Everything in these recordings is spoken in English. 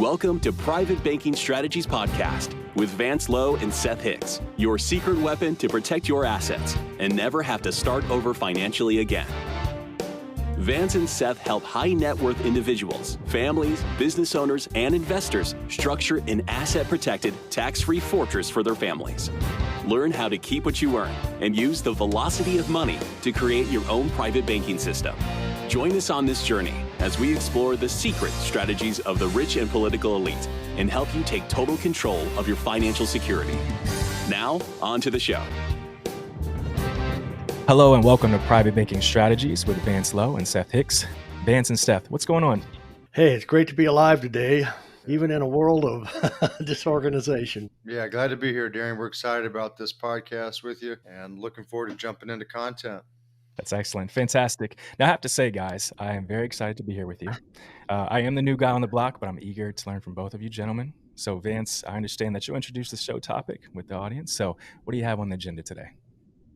Welcome to Private Banking Strategies Podcast with Vance, Lowe, and Seth Hicks, your secret weapon to protect your assets and never have to start over financially again. Vance and Seth help high net worth individuals, families, business owners, and investors structure an asset-protected, tax-free fortress for their families. Learn how to keep what you earn and use the velocity of money to create your own private banking system. Join us on this journey as we explore the secret strategies of the rich and political elite and help you take total control of your financial security. Now, on to the show. Hello and welcome to Private Banking Strategies with Vance Lowe and Seth Hicks. Vance and Seth, what's going on? Hey, it's great to be alive today, even in a world of disorganization. Yeah, glad to be here, Darren. We're excited about this podcast with you and looking forward to jumping into content. That's excellent. Fantastic. Now, I have to say, guys, I am very excited to be here with you. I am the new guy on the block, but I'm eager to learn from both of you gentlemen. So, Vance, I understand that you'll introduce the show topic with the audience. So, what do you have on the agenda today?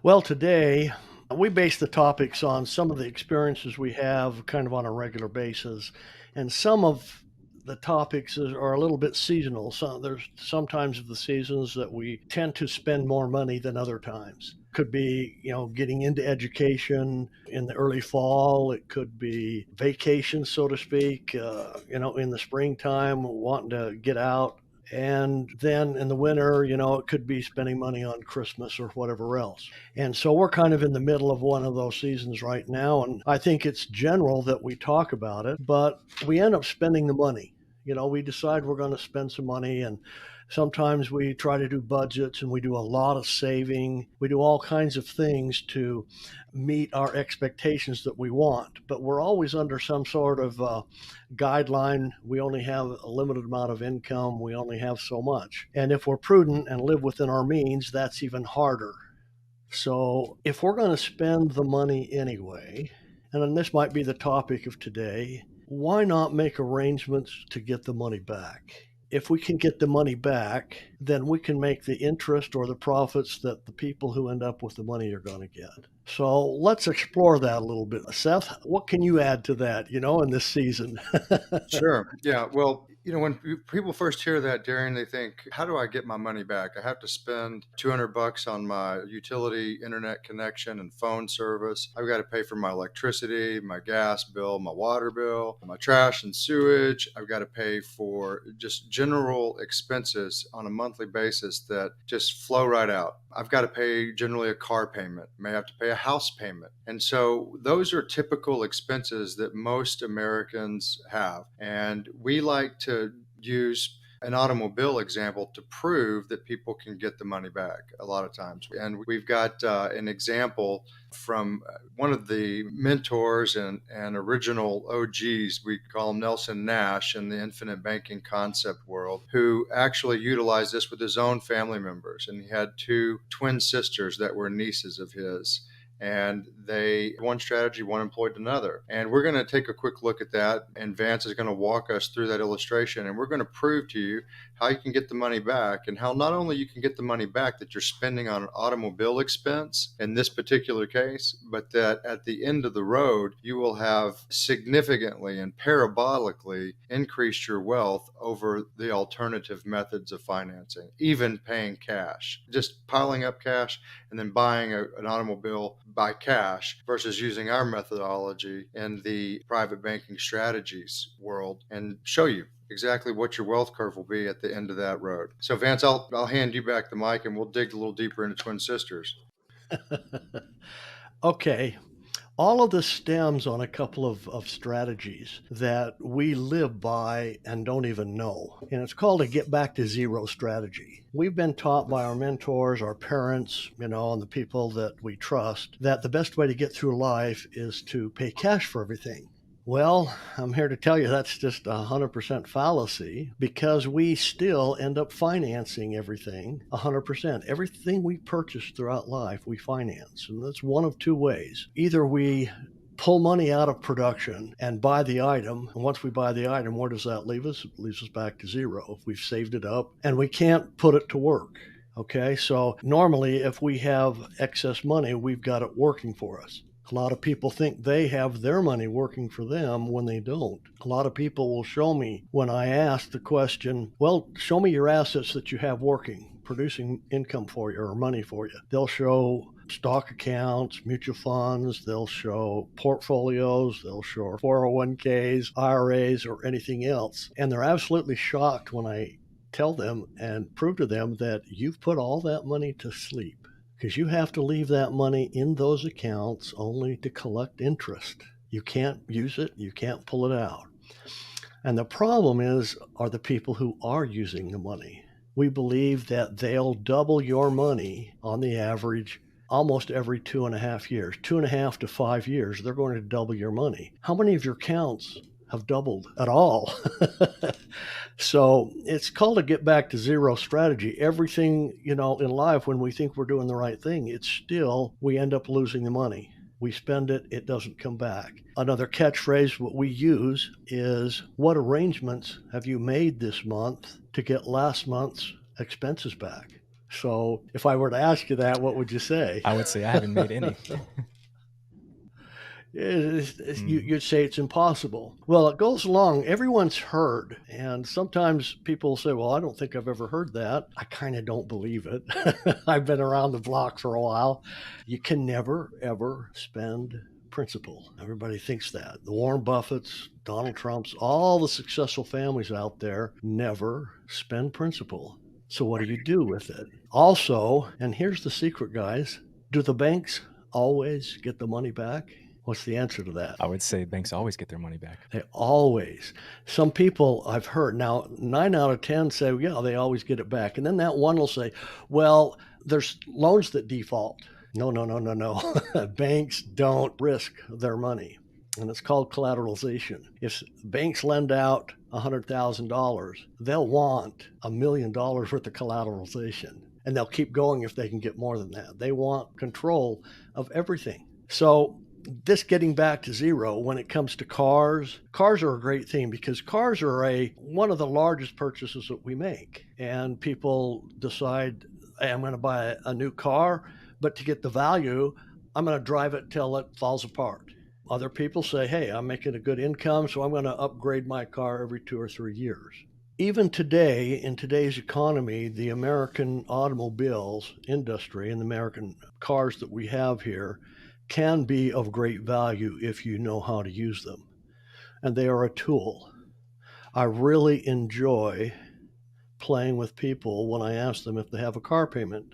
Well, today, we base the topics on some of the experiences we have kind of on a regular basis. And some of the topics are a little bit seasonal. So there's sometimes of the seasons that we tend to spend more money than other times. Could be, getting into education in the early fall. It could be vacation, so to speak, in the springtime, wanting to get out. And then in the winter, it could be spending money on Christmas or whatever else. And so we're kind of in the middle of one of those seasons right now. And I think it's general that we talk about it, but we end up spending the money. We decide we're going to spend some money, and sometimes we try to do budgets and we do a lot of saving. We do all kinds of things to meet our expectations that we want, but we're always under some sort of guideline. We only have a limited amount of income. We only have so much. And if we're prudent and live within our means, that's even harder. So if we're going to spend the money anyway, and then this might be the topic of today, why not make arrangements to get the money back? If we can get the money back, then we can make the interest or the profits that the people who end up with the money are going to get. So let's explore that a little bit. Seth, what can you add to that, in this season? Sure. Yeah. Well, when people first hear that, Darren, they think, how do I get my money back? I have to spend $200 on my utility, internet connection, and phone service. I've got to pay for my electricity, my gas bill, my water bill, my trash and sewage. I've got to pay for just general expenses on a monthly basis that just flow right out. I've got to pay generally a car payment, may have to pay a house payment. And so those are typical expenses that most Americans have. And we like to use an automobile example to prove that people can get the money back a lot of times. And we've got an example from one of the mentors and original OGs, we call him Nelson Nash in the infinite banking concept world, who actually utilized this with his own family members. And he had two twin sisters that were nieces of his. And one strategy, one employed another. And we're going to take a quick look at that. And Vance is going to walk us through that illustration. And we're going to prove to you how you can get the money back and how not only you can get the money back that you're spending on an automobile expense in this particular case, but that at the end of the road, you will have significantly and parabolically increased your wealth over the alternative methods of financing, even paying cash, just piling up cash and then buying an automobile by cash versus using our methodology in the private banking strategies world and show you exactly what your wealth curve will be at the end of that road. So Vance, I'll hand you back the mic and we'll dig a little deeper into twin sisters. Okay. All of this stems on a couple of strategies that we live by and don't even know. And it's called a get back to zero strategy. We've been taught by our mentors, our parents, and the people that we trust, that the best way to get through life is to pay cash for everything. Well, I'm here to tell you that's just 100% fallacy, because we still end up financing everything 100%. Everything we purchase throughout life, we finance. And that's one of two ways. Either we pull money out of production and buy the item. And once we buy the item, where does that leave us? It leaves us back to zero. If we've saved it up and we can't put it to work. Okay, so normally if we have excess money, we've got it working for us. A lot of people think they have their money working for them when they don't. A lot of people will show me when I ask the question, well, show me your assets that you have working, producing income for you or money for you. They'll show stock accounts, mutual funds, they'll show portfolios, they'll show 401ks, IRAs, or anything else. And they're absolutely shocked when I tell them and prove to them that you've put all that money to sleep, because you have to leave that money in those accounts only to collect interest. You can't use it, you can't pull it out. And the problem are the people who are using the money. We believe that they'll double your money on the average almost every 2.5 years. 2.5 to 5 years, they're going to double your money. How many of your accounts have doubled at all? So it's called a get back to zero strategy. Everything, in life, when we think we're doing the right thing, we end up losing the money. We spend it, it doesn't come back. Another catchphrase what we use is, what arrangements have you made this month to get last month's expenses back? So if I were to ask you that, what would you say? I would say I haven't made any. You'd say it's impossible. Well, it goes along. Everyone's heard. And sometimes people say, well, I don't think I've ever heard that. I kind of don't believe it. I've been around the block for a while. You can never, ever spend principal. Everybody thinks that. The Warren Buffetts, Donald Trumps, all the successful families out there never spend principal. So what do you do with it? Also, and here's the secret, guys, do the banks always get the money back? What's the answer to that? I would say banks always get their money back. They always. Some people I've heard, now 9 out of 10 say, yeah, they always get it back. And then that one will say, well, there's loans that default. No. Banks don't risk their money. And it's called collateralization. If banks lend out $100,000, they'll want $1 million worth of collateralization. And they'll keep going if they can get more than that. They want control of everything. So this getting back to zero, when it comes to cars are a great thing, because cars are one of the largest purchases that we make. And people decide, hey, I'm going to buy a new car, but to get the value, I'm going to drive it till it falls apart. Other people say, hey, I'm making a good income, so I'm going to upgrade my car every 2 or 3 years. Even today, in today's economy, the American automobiles industry and the American cars that we have here can be of great value if you know how to use them. And they are a tool. I really enjoy playing with people when I ask them if they have a car payment.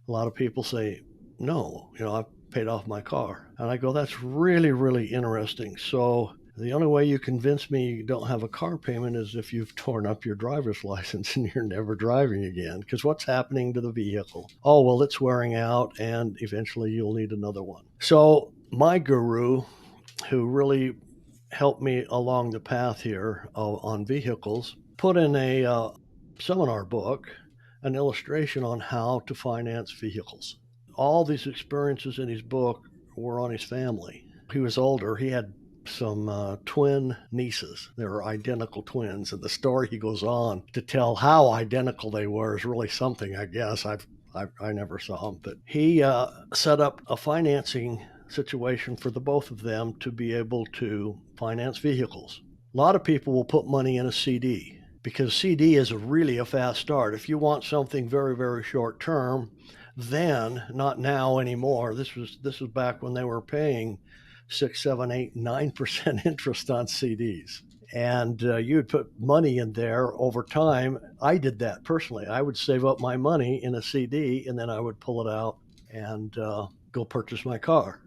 A lot of people say, no, I've paid off my car. And I go, that's really, really interesting. So the only way you convince me you don't have a car payment is if you've torn up your driver's license and you're never driving again. Because what's happening to the vehicle? Oh, well, it's wearing out and eventually you'll need another one. So my guru, who really helped me along the path here on vehicles, put in a seminar book an illustration on how to finance vehicles. All these experiences in his book were on his family. He was older. He had some twin nieces. They were identical twins. And the story he goes on to tell how identical they were is really something, I guess. I never saw him. But he set up a financing situation for the both of them to be able to finance vehicles. A lot of people will put money in a CD because CD is really a fast start. If you want something very, very short term, then, not now anymore, this was back when they were paying 6, 7, 8, 9% interest on CDs. And you would put money in there over time. I did that personally. I would save up my money in a CD and then I would pull it out and go purchase my car.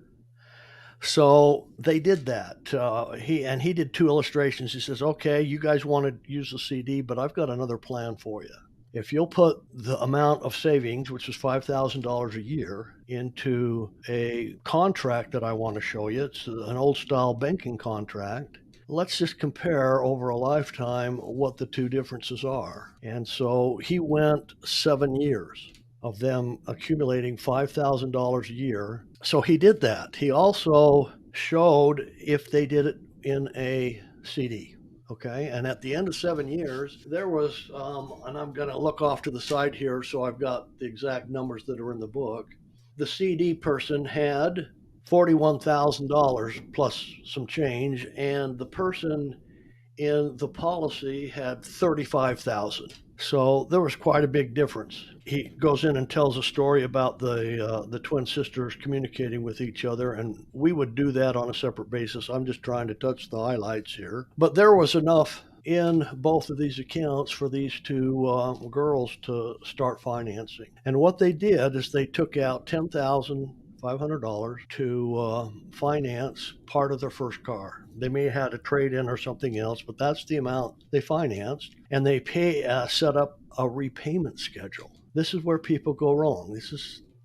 So they did that. He did 2 illustrations. He says, okay, you guys want to use the CD, but I've got another plan for you. If you'll put the amount of savings, which is $5,000 a year, into a contract that I want to show you, it's an old style banking contract. Let's just compare over a lifetime what the 2 differences are. And so he went 7 years of them accumulating $5,000 a year. So he did that. He also showed if they did it in a CD. Okay, and at the end of 7 years, there was, and I'm going to look off to the side here so I've got the exact numbers that are in the book. The CD person had $41,000 plus some change, and the person in the policy had 35,000. So there was quite a big difference. He goes in and tells a story about the twin sisters communicating with each other, and we would do that on a separate basis. I'm just trying to touch the highlights here. But there was enough in both of these accounts for these two girls to start financing. And what they did is they took out $10,500 to finance part of their first car. They may have had a trade-in or something else, but that's the amount they financed. And they set up a repayment schedule. This is where people go wrong.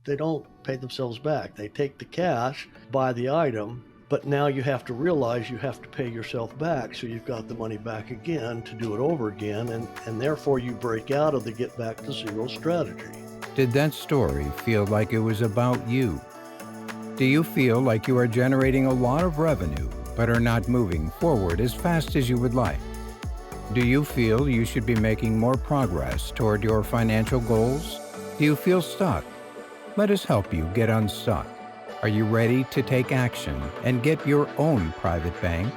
They don't pay themselves back. They take the cash, buy the item, but now you have to realize you have to pay yourself back, so you've got the money back again to do it over again, and therefore you break out of the get back to zero strategy. Did that story feel like it was about you? Do you feel like you are generating a lot of revenue but are not moving forward as fast as you would like? Do you feel you should be making more progress toward your financial goals? Do you feel stuck? Let us help you get unstuck. Are you ready to take action and get your own private bank?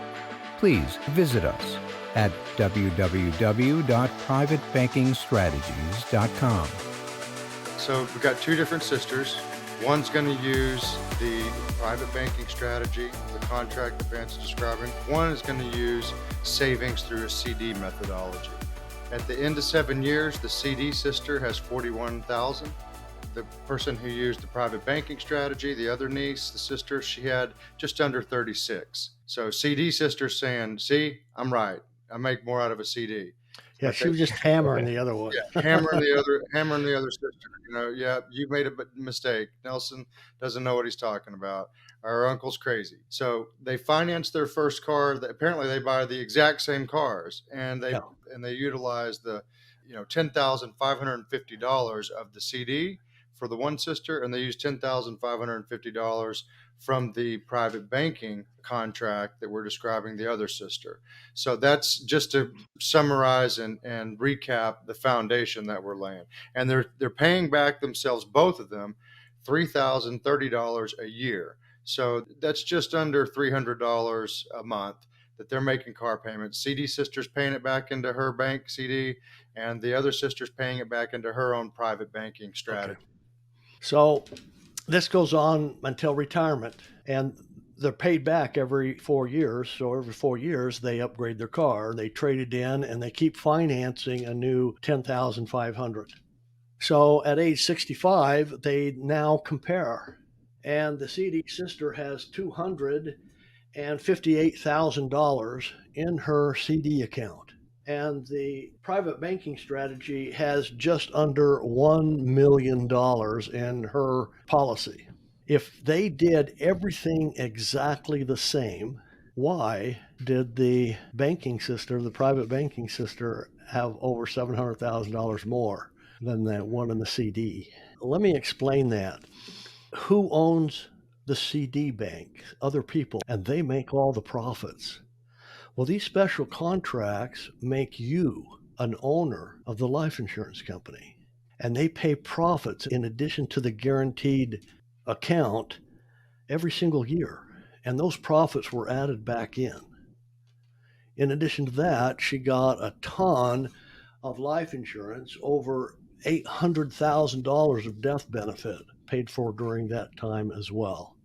Please visit us at www.privatebankingstrategies.com. So we've got two different sisters. One's going to use the private banking strategy, the contract that Vance is describing. One is going to use savings through a CD methodology. At the end of 7 years, the CD sister has $41,000. The person who used the private banking strategy, the other niece, the sister, she had just under 36. So CD sister saying, see, I'm right. I make more out of a CD. Yeah, she was just hammering the other one. Yeah, hammering the other sister. Yeah, you made a mistake. Nelson doesn't know what he's talking about. Our uncle's crazy. So they finance their first car. Apparently, they buy the exact same cars, and they utilize the $10,550 of the CD for the one sister, and they use $10,550 from the private banking contract that we're describing the other sister. So that's just to summarize and recap the foundation that we're laying. And they're paying back themselves, both of them, $3,030 a year. So that's just under $300 a month that they're making car payments. CD sister's paying it back into her bank CD, and the other sister's paying it back into her own private banking strategy. Okay. So this goes on until retirement, and they're paid back every 4 years. So every 4 years, they upgrade their car, they trade it in, and they keep financing a new $10,500. So at age 65, they now compare, and the CD sister has $258,000 in her CD account. And the private banking strategy has just under $1 million in her policy. If they did everything exactly the same, why did the private banking sister, have over $700,000 more than that one in the CD? Let me explain that. Who owns the CD bank? Other people, and they make all the profits. Well, these special contracts make you an owner of the life insurance company, and they pay profits in addition to the guaranteed account every single year, and those profits were added back in. In addition to that, she got a ton of life insurance, over $800,000 of death benefit paid for during that time as well.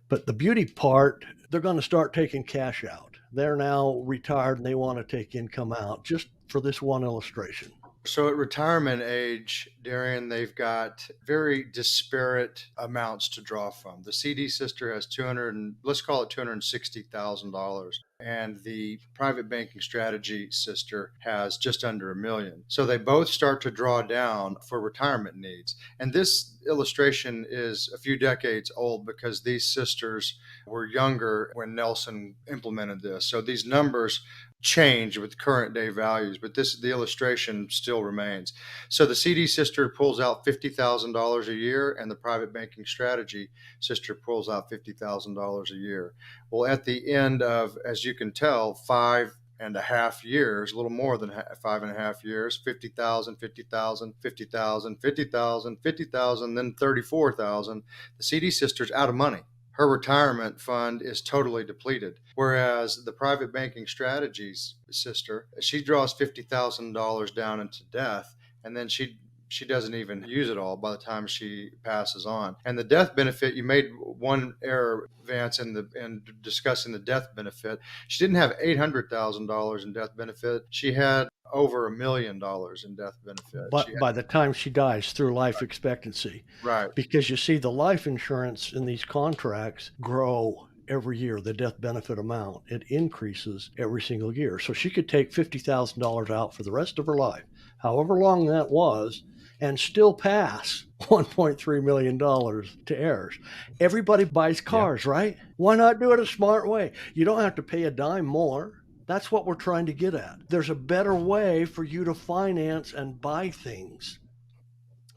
But the beauty part, they're going to start taking cash out. They're now retired and they want to take income out, just for this one illustration. So at retirement age, Darian, they've got very disparate amounts to draw from. The CD sister has $260,000, and the private banking strategy sister has just under $1 million. So they both start to draw down for retirement needs. And this illustration is a few decades old because these sisters were younger when Nelson implemented this. So these numbers change with current day values, but the illustration still remains. So the CD sister pulls out $50,000 a year, and the private banking strategy sister pulls out $50,000 a year. Well, at the end of, as you can tell, 5.5 years, a little more than 5.5 years, 50,000, 50,000, 50,000, 50,000, 50,000, then 34,000. The CD sister's out of money. her retirement fund is totally depleted. Whereas the private banking strategies sister, she draws $50,000 down into death, and then she doesn't even use it all by the time she passes on. And the death benefit, you made one error, Vance, in discussing the death benefit. She didn't have $800,000 in death benefit. She had over $1 million in death benefit. But by the time she dies, through life expectancy. Right. Because you see, the life insurance in these contracts grow every year, the death benefit amount. It increases every single year. So she could take $50,000 out for the rest of her life, however long that was, and still pass $1.3 million to heirs. Everybody buys cars, right? Why not do it a smart way? You don't have to pay a dime more. That's what we're trying to get at. There's a better way for you to finance and buy things,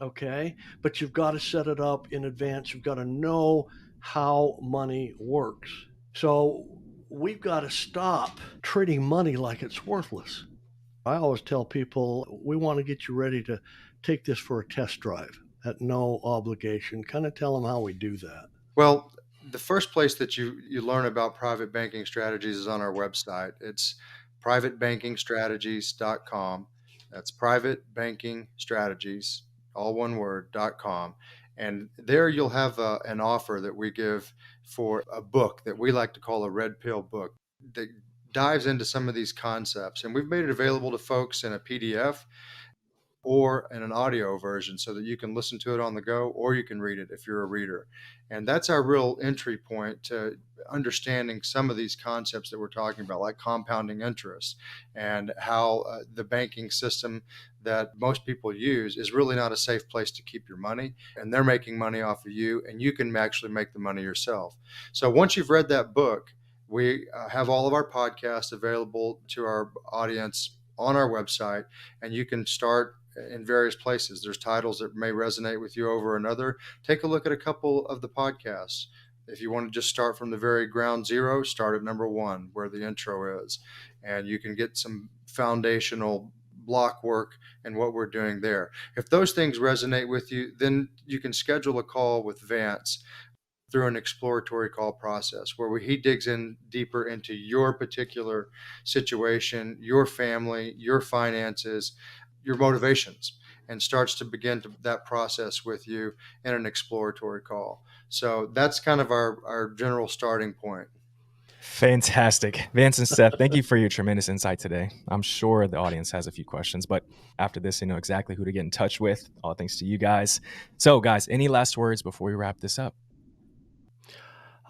okay? But you've got to set it up in advance. You've got to know how money works. So we've got to stop treating money like it's worthless. I always tell people, we want to get you ready to take this for a test drive at no obligation. Kind of tell them how we do that. Well, the first place that you learn about private banking strategies is on our website. It's privatebankingstrategies.com. That's privatebankingstrategies, all one word, .com. And there you'll have an offer that we give for a book that we like to call a red pill book that dives into some of these concepts. And we've made it available to folks in a PDF or in an audio version so that you can listen to it on the go, or you can read it if you're a reader. And that's our real entry point to understanding some of these concepts that we're talking about, like compounding interest, and how the banking system that most people use is really not a safe place to keep your money, and they're making money off of you, and you can actually make the money yourself. So once you've read that book, we have all of our podcasts available to our audience on our website, and you can start in various places. There's titles that may resonate with you over another. Take a look at a couple of the podcasts. If you want to just start from the very ground zero, start at number 1, where the intro is, and you can get some foundational block work and what we're doing there. If those things resonate with you, then you can schedule a call with Vance through an exploratory call process where he digs in deeper into your particular situation, your family, your finances, your motivations, and starts to begin that process with you in an exploratory call. So that's kind of our general starting point. Fantastic. Vance and Seth, thank you for your tremendous insight today. I'm sure the audience has a few questions, but after this, they know exactly who to get in touch with. All thanks to you guys. So guys, any last words before we wrap this up?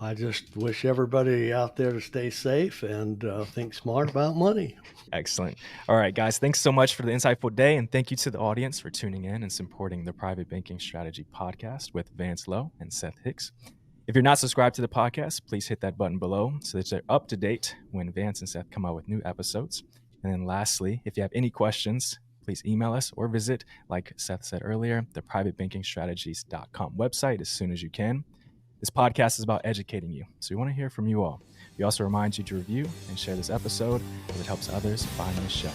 I just wish everybody out there to stay safe and think smart about money. Excellent. All right, guys, thanks so much for the insightful day. And thank you to the audience for tuning in and supporting the Private Banking Strategy podcast with Vance Lowe and Seth Hicks. If you're not subscribed to the podcast, please hit that button below so that you're up to date when Vance and Seth come out with new episodes. And then lastly, if you have any questions, please email us or visit, like Seth said earlier, the privatebankingstrategies.com website as soon as you can. This podcast is about educating you, so we want to hear from you all. We also remind you to review and share this episode as it helps others find this show.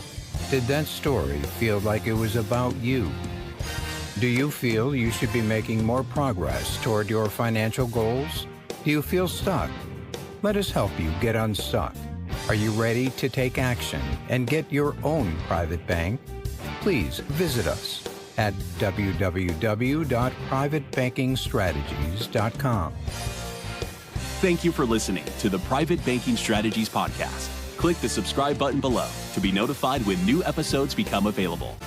Did that story feel like it was about you? Do you feel you should be making more progress toward your financial goals? Do you feel stuck? Let us help you get unstuck. Are you ready to take action and get your own private bank? Please visit us at www.privatebankingstrategies.com. Thank you for listening to the Private Banking Strategies podcast. Click the subscribe button below to be notified when new episodes become available.